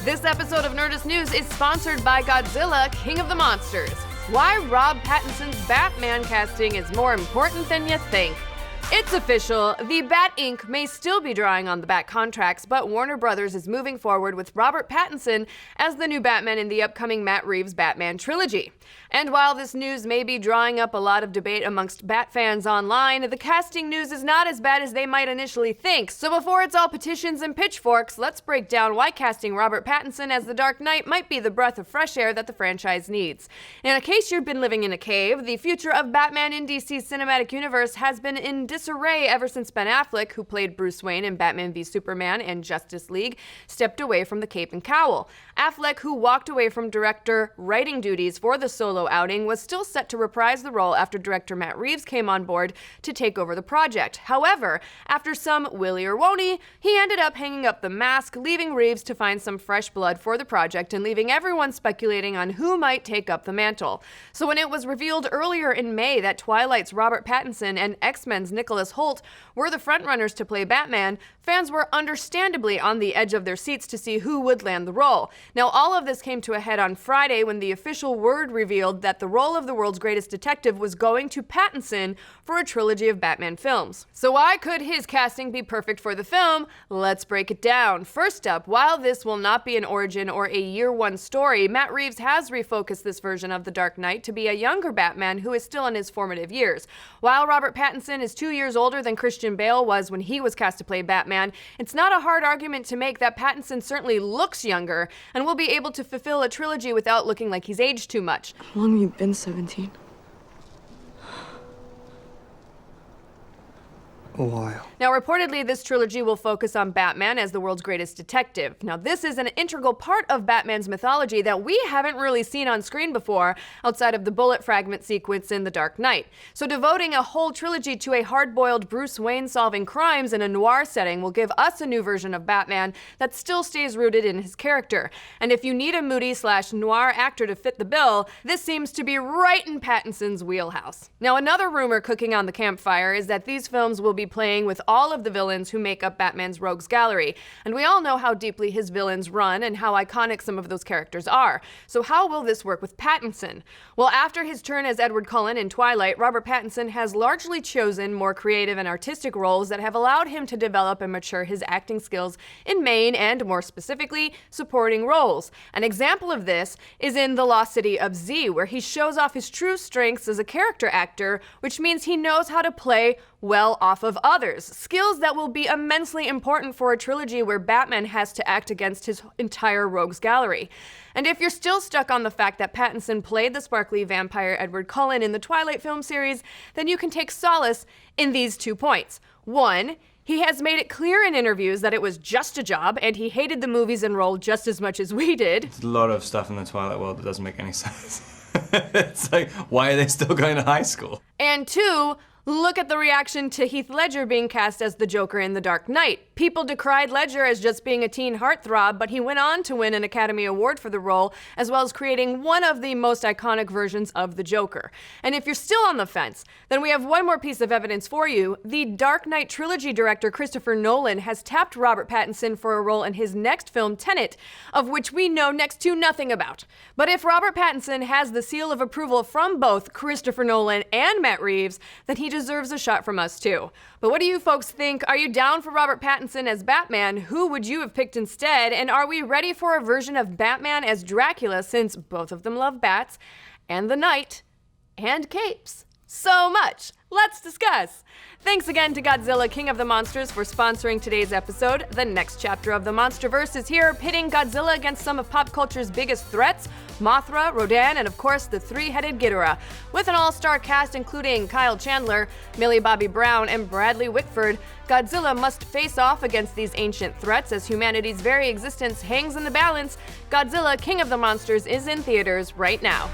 This episode of Nerdist News is sponsored by Godzilla, King of the Monsters. Why Rob Pattinson's Batman casting is more important than you think. It's official, the Bat Inc. may still be drawing on the Bat contracts, but Warner Brothers is moving forward with Robert Pattinson as the new Batman in the upcoming Matt Reeves Batman trilogy. And while this news may be drawing up a lot of debate amongst Bat fans online, the casting news is not as bad as they might initially think. So before it's all petitions and pitchforks, let's break down why casting Robert Pattinson as the Dark Knight might be the breath of fresh air that the franchise needs. In case you've been living in a cave, the future of Batman in DC's cinematic universe has been in disarray ever since Ben Affleck, who played Bruce Wayne in Batman v Superman and Justice League, stepped away from the cape and cowl. Affleck, who walked away from director writing duties for the solo outing, was still set to reprise the role after director Matt Reeves came on board to take over the project. However, after some willy or won't he ended up hanging up the mask, leaving Reeves to find some fresh blood for the project and leaving everyone speculating on who might take up the mantle. So when it was revealed earlier in May that Twilight's Robert Pattinson and X-Men's Nicholas Hoult were the frontrunners to play Batman, fans were understandably on the edge of their seats to see who would land the role. Now, all of this came to a head on Friday when the official word revealed that the role of the world's greatest detective was going to Pattinson for a trilogy of Batman films. So why could his casting be perfect for the film? Let's break it down. First up, while this will not be an origin or a year one story, Matt Reeves has refocused this version of the Dark Knight to be a younger Batman who is still in his formative years. While Robert Pattinson is 2 years older than Christian Bale was when he was cast to play Batman, it's not a hard argument to make that Pattinson certainly looks younger and will be able to fulfill a trilogy without looking like he's aged too much. How long have you been 17? A while. Now, reportedly, this trilogy will focus on Batman as the world's greatest detective. Now, this is an integral part of Batman's mythology that we haven't really seen on screen before, outside of the bullet fragment sequence in The Dark Knight. So devoting a whole trilogy to a hard-boiled Bruce Wayne solving crimes in a noir setting will give us a new version of Batman that still stays rooted in his character. And if you need a moody/noir actor to fit the bill, this seems to be right in Pattinson's wheelhouse. Now, another rumor cooking on the campfire is that these films will be playing with all of the villains who make up Batman's rogues gallery, and we all know how deeply his villains run and how iconic some of those characters are. So how will this work with Pattinson? Well, after his turn as Edward Cullen in Twilight, Robert Pattinson has largely chosen more creative and artistic roles that have allowed him to develop and mature his acting skills in main and, more specifically, supporting roles. An example of this is in The Lost City of Z, where he shows off his true strengths as a character actor, which means he knows how to play well off of others. Skills that will be immensely important for a trilogy where Batman has to act against his entire rogues gallery. And if you're still stuck on the fact that Pattinson played the sparkly vampire Edward Cullen in the Twilight film series, then you can take solace in these 2 points. 1, he has made it clear in interviews that it was just a job, and he hated the movies and role just as much as we did. There's a lot of stuff in the Twilight world that doesn't make any sense. It's like, why are they still going to high school? And 2, look at the reaction to Heath Ledger being cast as the Joker in The Dark Knight. People decried Ledger as just being a teen heartthrob, but he went on to win an Academy Award for the role, as well as creating one of the most iconic versions of the Joker. And if you're still on the fence, then we have one more piece of evidence for you. The Dark Knight trilogy director Christopher Nolan has tapped Robert Pattinson for a role in his next film, Tenet, of which we know next to nothing about. But if Robert Pattinson has the seal of approval from both Christopher Nolan and Matt Reeves, then he deserves a shot from us too. But what do you folks think? Are you down for Robert Pattinson as Batman? Who would you have picked instead? And are we ready for a version of Batman as Dracula, since both of them love bats, and the night, and capes? So much. Let's discuss. Thanks again to Godzilla, King of the Monsters, for sponsoring today's episode. The next chapter of the Monsterverse is here, pitting Godzilla against some of pop culture's biggest threats, Mothra, Rodan, and of course the three-headed Ghidorah. With an all-star cast including Kyle Chandler, Millie Bobby Brown, and Bradley Whitford, Godzilla must face off against these ancient threats as humanity's very existence hangs in the balance. Godzilla, King of the Monsters is in theaters right now.